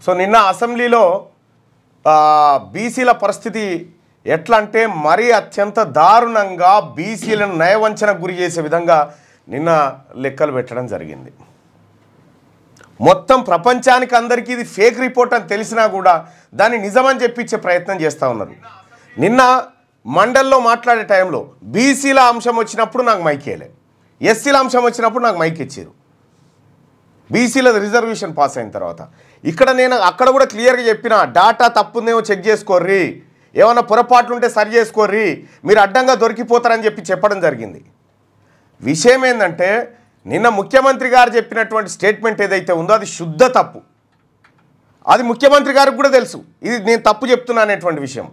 So నిన్న అసెంబ్లీలో బీసీల పరిస్థితి ఎట్లా అంటే మరీ అత్యంత దారుణంగా బీసీలను నయవంచనకు గురి చేసే విధంగా నిన్న లెక్కలు పెట్టడం జరిగింది. మొత్తం ప్రపంచానికి అందరికీ ఇది ఫేక్ రిపోర్ట్ అని తెలిసినా కూడా దాన్ని నిజమని చెప్పించే ప్రయత్నం చేస్తూ ఉన్నారు. నిన్న మండల్లో మాట్లాడే టైంలో బీసీల అంశం వచ్చినప్పుడు నాకు మైక్ ఇవ్వలే, ఎస్సీల అంశం వచ్చినప్పుడు నాకు మైక్ ఇచ్చారు. బీసీల రిజర్వేషన్ పాస్ అయిన తర్వాత ఇక్కడ నేను అక్కడ కూడా క్లియర్గా చెప్పిన, డాటా తప్పుందేమో చెక్ చేసుకోర్రి, ఏమైనా పొరపాట్లు ఉంటే సరి చేసుకోర్రి, మీరు అడ్డంగా దొరికిపోతారని చెప్పడం జరిగింది. విషయం ఏంటంటే నిన్న ముఖ్యమంత్రి గారు చెప్పినటువంటి స్టేట్మెంట్ ఏదైతే ఉందో అది శుద్ధ తప్పు. అది ముఖ్యమంత్రి గారికి కూడా తెలుసు, ఇది నేను తప్పు చెప్తున్నా అనేటువంటి విషయం.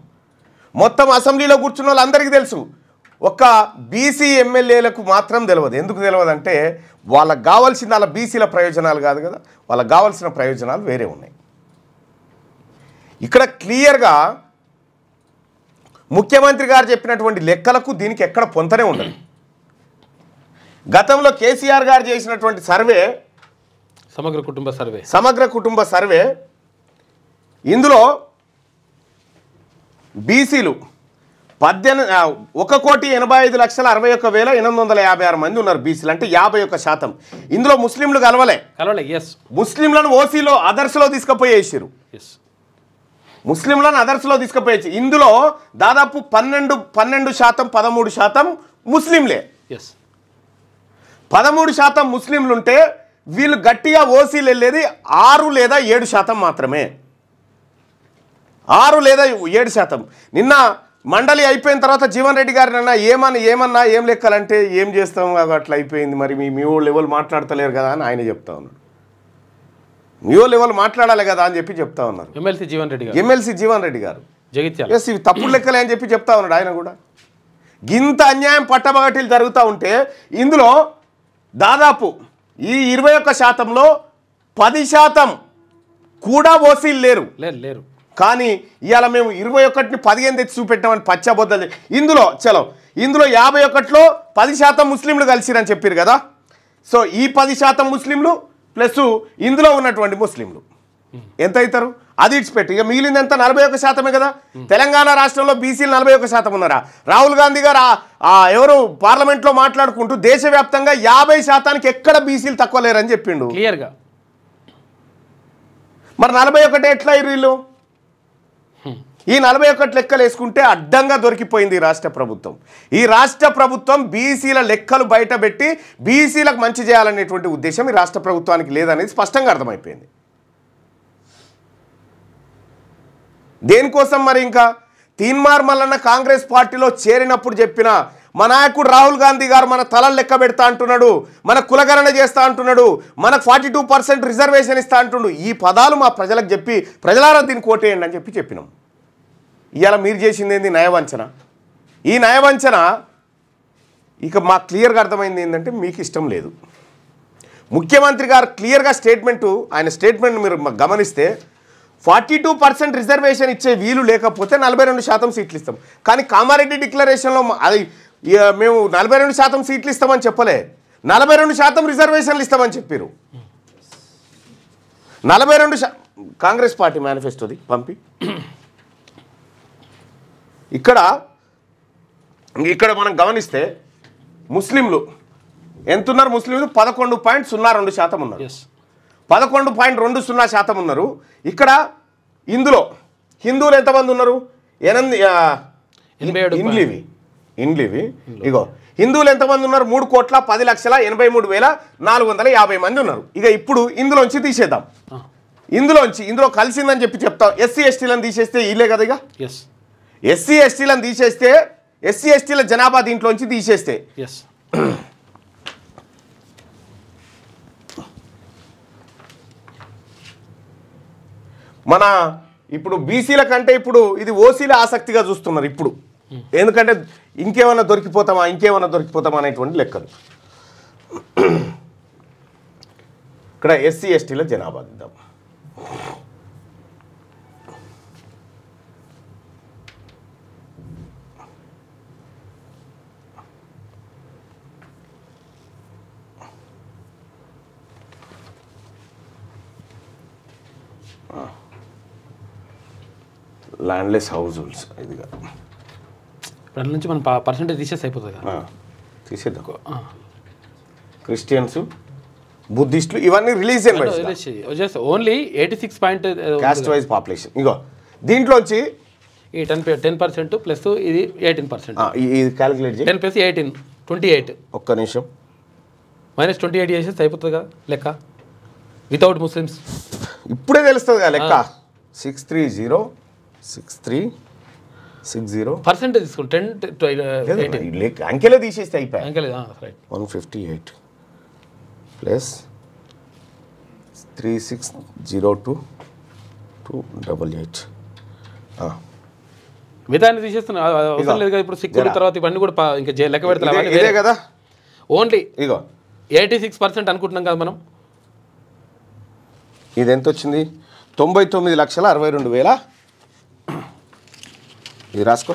మొత్తం అసెంబ్లీలో కూర్చున్న వాళ్ళందరికీ తెలుసు, ఒక్క బీసీ ఎమ్మెల్యేలకు మాత్రం తెలియదు. ఎందుకు తెలియదు అంటే వాళ్ళకు కావాల్సింది అలా బీసీల ప్రయోజనాలు కాదు కదా, వాళ్ళకు కావాల్సిన ప్రయోజనాలు వేరే ఉన్నాయి. ఇక్కడ క్లియర్గా ముఖ్యమంత్రి గారు చెప్పినటువంటి లెక్కలకు దీనికి ఎక్కడ పొంతనే ఉండదు. గతంలో కేసీఆర్ గారు చేసినటువంటి సర్వే, సమగ్ర కుటుంబ సర్వే, ఇందులో బీసీలు 1,85,61,856 మంది ఉన్నారు బీసీలు, అంటే 51%. ఇందులో ముస్లింలు కలవలే. ముస్లింలను ఓసీలో అదర్స్లో తీసుకుపోయేసారు, ముస్లింలను అదర్స్లో తీసుకుపోయేసి ఇందులో దాదాపు 12% 13% ముస్లింలే. 13% ముస్లింలు ఉంటే వీళ్ళు గట్టిగా ఓసీలు వెళ్ళేది 6 లేదా 7% మాత్రమే, 6 లేదా 7%. నిన్న మండలి అయిపోయిన తర్వాత జీవన్ రెడ్డి గారు ఏమన్నా ఏం లెక్కలంటే ఏం చేస్తాం అట్లా అయిపోయింది, మరి మీ వాళ్ళు ఎవరు మాట్లాడతలేరు కదా అని ఆయన చెప్తా ఉన్నాడు. మీ వాళ్ళు ఎవరు మాట్లాడాలి కదా అని చెప్తా ఉన్నారు ఎమ్మెల్సీ జీవన్ రెడ్డి గారు. ఎస్, ఇవి తప్పుడు లెక్కలే అని చెప్తా ఉన్నాడు ఆయన కూడా. గింత అన్యాయం పట్టబగటీలు జరుగుతూ ఉంటే ఇందులో దాదాపు ఈ 21%లో 10% కూడా ఓసీలు లేరు. కానీ ఇవాళ మేము 21ని 15 తెచ్చి చూపెట్టామని పచ్చబొద్దలు. ఇందులో 51లో 10% ముస్లింలు కలిసిరని చెప్పారు కదా. సో ఈ 10% ముస్లింలు ప్లస్ ఇందులో ఉన్నటువంటి ముస్లింలు ఎంత అవుతారు అది ఇచ్చిపెట్టి ఇక మిగిలింది ఎంత 41% కదా. తెలంగాణ రాష్ట్రంలో బీసీలు 41% ఉన్నారా? రాహుల్ గాంధీ గారు ఎవరు పార్లమెంట్లో మాట్లాడుకుంటూ దేశవ్యాప్తంగా 50% ఎక్కడ బీసీలు తక్కువ లేరని చెప్పిండు క్లియర్గా. మరి 41 ఎట్లా వీళ్ళు? ఈ 41 లెక్కలు వేసుకుంటే అడ్డంగా దొరికిపోయింది ఈ రాష్ట్ర ప్రభుత్వం. ఈ రాష్ట్ర ప్రభుత్వం బీసీల లెక్కలు బయటపెట్టి బీసీలకు మంచి చేయాలనేటువంటి ఉద్దేశం ఈ రాష్ట్ర ప్రభుత్వానికి లేదనేది స్పష్టంగా అర్థమైపోయింది. దేనికోసం మరి ఇంకా తీన్మార్ మల్లన్న కాంగ్రెస్ పార్టీలో చేరినప్పుడు చెప్పిన మా నాయకుడు రాహుల్ గాంధీ గారు మన తలలు లెక్క పెడతా అంటున్నాడు, మన కులగణన చేస్తా అంటున్నాడు, మనకు 42% రిజర్వేషన్ ఇస్తా అంటున్నాడు. ఈ పదాలు మా ప్రజలకు చెప్పి ప్రజలారా దీన్ని కోటేయండి అని చెప్పినాం. ఇవాళ మీరు చేసింది ఏంది? నయవంచన. ఈ నయవంచన ఇక మాకు క్లియర్గా అర్థమైంది ఏంటంటే మీకు ఇష్టం లేదు. ముఖ్యమంత్రి గారు క్లియర్గా ఆయన స్టేట్మెంట్ మీరు గమనిస్తే 42% రిజర్వేషన్ ఇచ్చే వీలు లేకపోతే 42% సీట్లు ఇస్తాం. కానీ కామారెడ్డి డిక్లరేషన్లో అది మేము 42% సీట్లు ఇస్తామని చెప్పలే, 42% రిజర్వేషన్లు ఇస్తామని చెప్పారు. 42 కాంగ్రెస్ పార్టీ మేనిఫెస్టోది పంపి ఇక్కడ మనం గమనిస్తే ముస్లింలు ఎంతున్నారు? ముస్లింలు 11.02% ఉన్నారు, 11.20% ఉన్నారు. ఇక్కడ ఇందులో హిందువులు ఎంతమంది ఉన్నారు? 8 ఇండ్లివి ఇగో హిందువులు ఎంతమంది ఉన్నారు? 3,10,83,450 మంది ఉన్నారు. ఇక ఇప్పుడు ఇందులోంచి తీసేద్దాం, ఇందులో కలిసిందని చెప్తాం. ఎస్సీ ఎస్టీలను తీసేస్తే ఇల్లే కదా. ఇక ఎస్సీ ఎస్టీలను తీసేస్తే ఎస్సీ ఎస్టీల జనాభా దీంట్లోంచి తీసేస్తే మన ఇప్పుడు బీసీల కంటే ఇప్పుడు ఇది ఓసీల ఆసక్తిగా చూస్తున్నారు ఇప్పుడు. ఎందుకంటే ఇంకేమైనా దొరికిపోతామా అనేటువంటి లెక్కలు. ఇక్కడ ఎస్సీ ఎస్టీల జనాభా దిద్దాం. ల్యాండ్లెస్ హౌస్ హోల్డ్స్ ఇదిగా దాని నుంచి మనం పర్సెంటేజ్ తీసేసి అయిపోతుంది కదా, తీసేద్దాం. క్రిస్టియన్స్, బుద్ధిస్టులు ఇవన్నీ religion wise only 86 caste wise population. ఇగో దీంట్లోంచి ఈ 10% ప్లస్ ఇది 18%. ఇది క్యాలిక్యులేట్ చేయి. 10 + 18 28. ఒక్క నిమిషం. -28 చేసేసి అయిపోతుంది కదా లెక్క, వితౌట్ ముస్లిమ్స్. ఇప్పుడే తెలుస్తుంది కదా లెక్క. 630 పర్సెంటేజ్ తీసుకోండి. 10 అంకెలే తీసేస్తే అయిపోయాయి. అంకెలే 158 ప్లస్ 3602 మిగతాన్ని తీసేస్తున్నా అవసరం లేదు కదా. ఇప్పుడు సిక్కుల తర్వాత ఇవన్నీ కూడా ఇంకా లెక్క పెడతాం ఇదే కదా. ఓన్లీ ఇగో 86% అనుకుంటున్నాం కదా మనం. ఇది ఎంత వచ్చింది? 99,62,000. ఇది రాసుకో.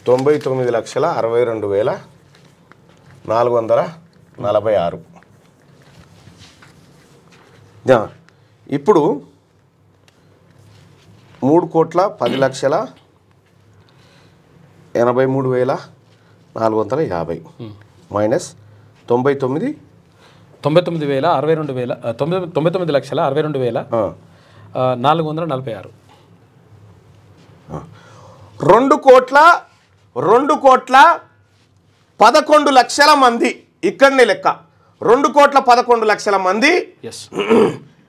99,62,446. ఇప్పుడు 3,10,83,450 మైనస్ 99,62,446. 2,11,00,000 మంది ఇక్కడనే లెక్క. 2,11,00,000 మంది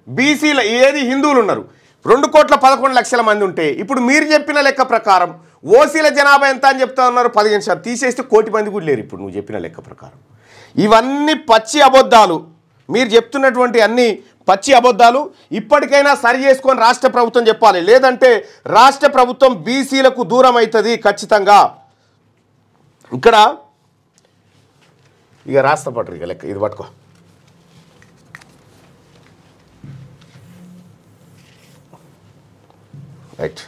బీసీల ఏది హిందువులు ఉన్నారు. 2,11,00,000 మంది ఉంటే ఇప్పుడు మీరు చెప్పిన లెక్క ప్రకారం ఓసీల జనాభా ఎంత అని చెప్తా ఉన్నారు? 15%. తీసేస్తే 1,00,00,000 మంది కూడా లేరు ఇప్పుడు నువ్వు చెప్పిన లెక్క ప్రకారం. ఇవన్నీ పచ్చి అబద్ధాలు. మీరు చెప్తున్నటువంటి అన్ని పచ్చి అబద్ధాలు. ఇప్పటికైనా సరి చేసుకొని రాష్ట్ర ప్రభుత్వం చెప్పాలి, లేదంటే రాష్ట్ర ప్రభుత్వం బీసీలకు దూరం అవుతుంది ఖచ్చితంగా. ఇక్కడ ఇక రాష్ట్ర పట్టు ఇక లెక్క ఇది పట్టుకో. రైట్.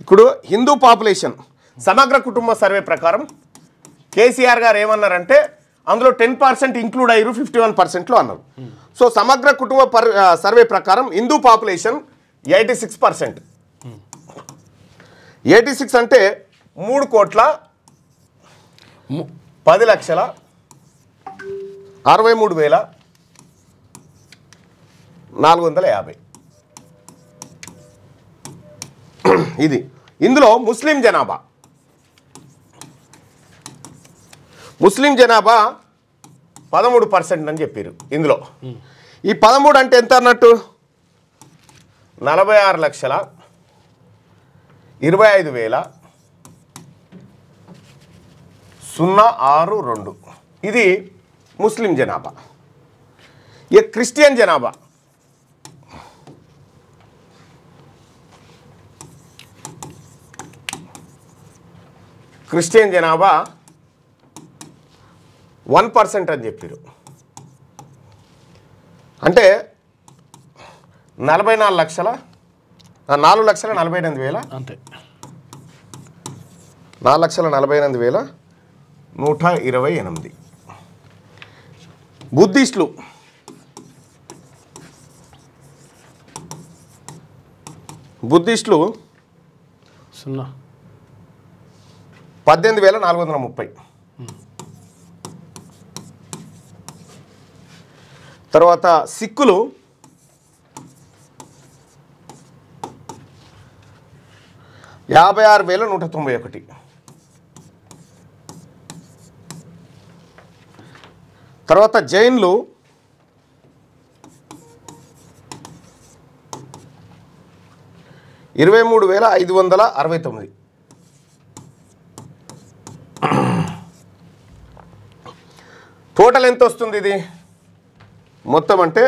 ఇప్పుడు హిందూ పాపులేషన్ సమగ్ర కుటుంబ సర్వే ప్రకారం కేసీఆర్ గారు ఏమన్నారంటే అందులో 10% ఇంక్లూడ్ అయ్యారు, 51%లో అన్నారు. సో సమగ్ర కుటుంబ సర్వే ప్రకారం హిందూ పాపులేషన్ 86%. 86 అంటే 3,10,63,450. ఇది. ఇందులో ముస్లిం జనాభా 13% అని చెప్పారు. ఇందులో ఈ 13 అంటే ఎంత అన్నట్టు? 46,25,062. ఇది ముస్లిం జనాభా. ఇక క్రిస్టియన్ జనాభా క్రిస్టియన్ జనాభా 1% అని చెప్పారు. అంటే 4,48,000 అంతే. 4,48,128. బుద్ధిస్టులు 18,430. తర్వాత సిక్కులు 56,191. తర్వాత జైన్లు 23,569. టోటల్ ఎంత వస్తుంది ఇది మొత్తం అంటే?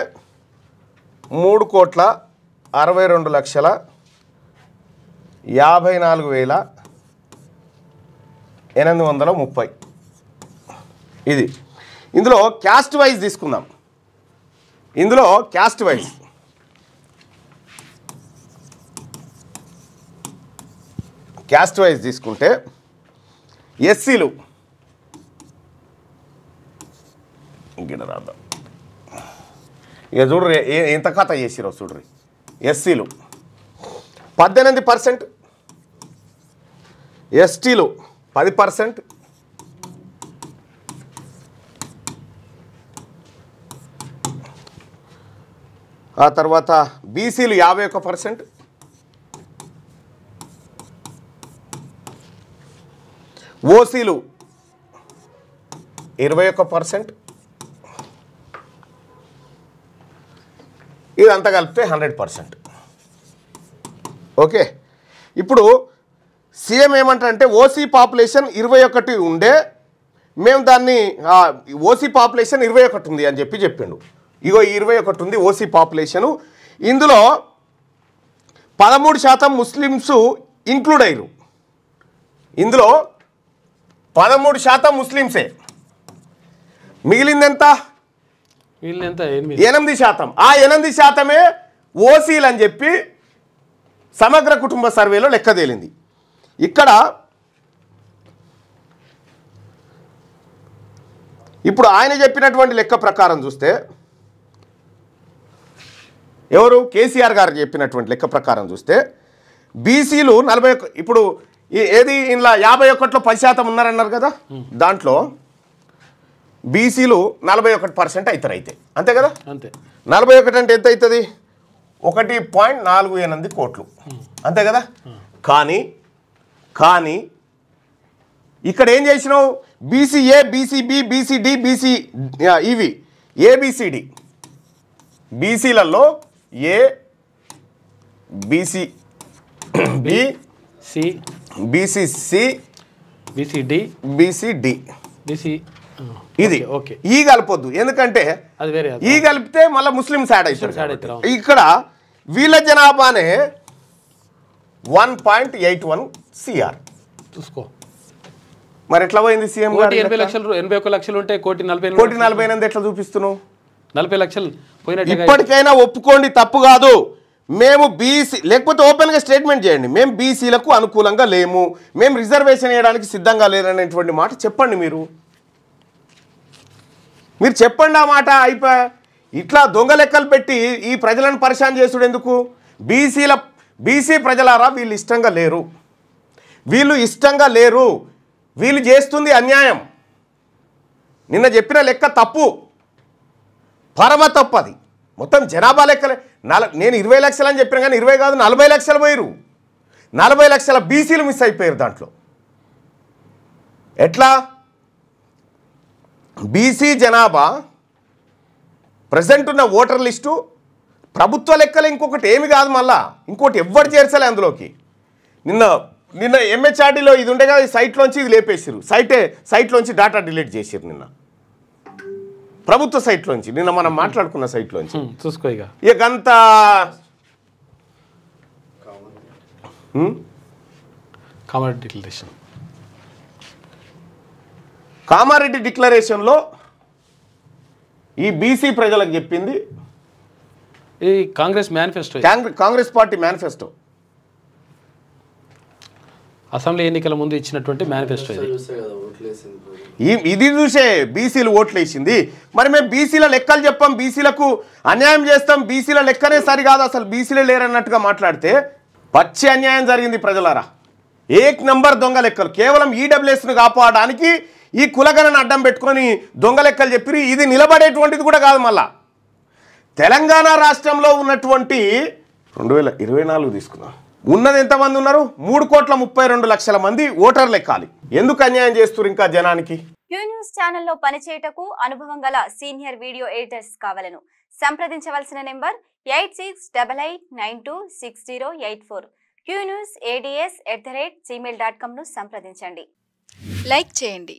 3,62,54,830. ఇది. ఇందులో క్యాస్ట్ వైజ్ తీసుకుందాం. ఇందులో క్యాస్ట్ వైజ్ తీసుకుంటే ఎస్సీలు ఇక్కడ రాద్దాం. ఇక చూడ్రి ఎంత కథ చేసిరో చూడ్రి. ఎస్సీలు 18%, ఎస్టీలు 10%, ఆ తర్వాత బీసీలు 51%, ఓసీలు 21%, ఇదంతా కలిపితే 100%. ఓకే, ఇప్పుడు సీఎం ఏమంటారంటే ఓసీ పాపులేషన్ 21 ఉండే, మేము దాన్ని ఓసీ పాపులేషన్ 21 ఉంది అని చెప్పిండు. ఇగో 21 ఉంది ఓసీ పాపులేషను. ఇందులో 13% ముస్లిమ్స్ ఇంక్లూడ్ అయ్యారు. ఇందులో 13% ముస్లిమ్సే. మిగిలిందెంత? 8%. ఆ 8% ఓసీలు అని చెప్పి సమగ్ర కుటుంబ సర్వేలో లెక్క తేలింది. ఇక్కడ ఇప్పుడు ఆయన చెప్పినటువంటి లెక్క ప్రకారం చూస్తే, ఎవరు కేసీఆర్ గారు చెప్పినటువంటి లెక్క ప్రకారం చూస్తే బీసీలు 41, ఇప్పుడు ఏది ఇందులో 51లో 10% ఉన్నారన్నారు కదా, దాంట్లో బీసీలు 41% అవుతారు. అయితే అంతే కదా, అంతే. 41 అంటే ఎంత అవుతుంది? 1.48 కోట్లు, అంతే కదా. కానీ ఇక్కడ ఏం చేసినావు? బీసీఏ, బీసీబీ, బీసీడి, బీసీ ఇవి ఏబిసిడి, బీసీలలో A, BC B, C, BCC, BCD, BCD, BC. ఇది ఈ కలపొద్దు, ఎందుకంటే ఈ కలిపితే మళ్ళీ ముస్లిమ్స్ యాడ్ అవుతారు. ఇక్కడ వీళ్ళ జనాభానే 1.81 CR చూసుకో. మరి ఎట్లా పోయింది సీఎం గారు? 81 లక్షలు ఉంటే 1,48 ఎట్లా చూపిస్తున్నావు? 40 లక్షలు పోయినట్టు. ఇప్పటికైనా ఒప్పుకోండి, తప్పు కాదు. మేము బీసీ, లేకపోతే ఓపెన్గా స్టేట్మెంట్ చేయండి, మేము బీసీలకు అనుకూలంగా లేము, మేము రిజర్వేషన్ వేయడానికి సిద్ధంగా లేరనేటువంటి మాట చెప్పండి. మీరు చెప్పండి ఆ మాట. అయిపోయా. ఇట్లా దొంగ లెక్కలు పెట్టి ఈ ప్రజలను పరిశాన్ చేసుడు ఎందుకు? బీసీ ప్రజలారా, వీళ్ళు ఇష్టంగా లేరు, వీళ్ళు చేస్తుంది అన్యాయం. నిన్న చెప్పిన లెక్క తప్పు, పరమ తప్పు. అది మొత్తం జనాభా లెక్కలే. నేను 20 లక్షలు అని చెప్పిన కానీ 20 కాదు, 40 లక్షలు పోయారు. 40 లక్షల బీసీలు మిస్ అయిపోయారు దాంట్లో. ఎట్లా? బీసీ జనాభా ప్రజెంట్ ఉన్న ఓటర్ లిస్టు ప్రభుత్వ లెక్కలు ఇంకొకటి ఏమి కాదు, మళ్ళా ఇంకోటి ఎవ్వరు చేర్చలే అందులోకి. నిన్న ఎంహెచ్ఆర్డీలో ఇది ఉండే కదా, సైట్లోంచి ఇది లేపేసారు. సైట్లోంచి డాటా డిలీట్ చేసారు నిన్న, ప్రభుత్వ సైట్లోంచి. నిన్న మనం మాట్లాడుకున్న సైట్లోంచి చూసుకో. ఇక అంత కామారెడ్డి డిక్లరేషన్లో ఈ బీసీ ప్రజలకు చెప్పింది ఈ Congress manifesto, Congress party manifesto, assembly ఎన్నికల ముందు ఇచ్చినటువంటి మేనిఫెస్టో. ఇది చూసే బీసీలు ఓట్లేసింది. మరి మేము బీసీల లెక్కలు చెప్పాం, బీసీలకు అన్యాయం చేస్తాం, బీసీల లెక్కనే సరికాదు, అసలు బీసీలే లేరన్నట్టుగా మాట్లాడితే పచ్చి అన్యాయం జరిగింది ప్రజలారా. ఏక్ నంబర్ దొంగ లెక్కలు. కేవలం ఈడబ్ల్యూఎస్ను కాపాడడానికి ఈ కులగణను అడ్డం పెట్టుకొని దొంగ లెక్కలు చెప్పి ఇది నిలబడేటువంటిది కూడా కాదు. మళ్ళా తెలంగాణ రాష్ట్రంలో ఉన్నటువంటి 2024 తీసుకున్నాం, ఉన్నది ఎంతమంది ఉన్నారు? 3,32,00,000 మంది ఓటర్లు ఎక్కాలి. ఎందుకు అన్యాయం చేస్తున్నారు ఇంకా జనానికి? క్యూ న్యూస్ ఛానల్లో పనిచేయటకు అనుభవం గల సీనియర్ వీడియో ఎడిటర్స్ కావాలను సంప్రదించవలసిన నెంబర్ 8688926084. qnews@gmail.com ను సంప్రదించండి. లైక్ చేయండి.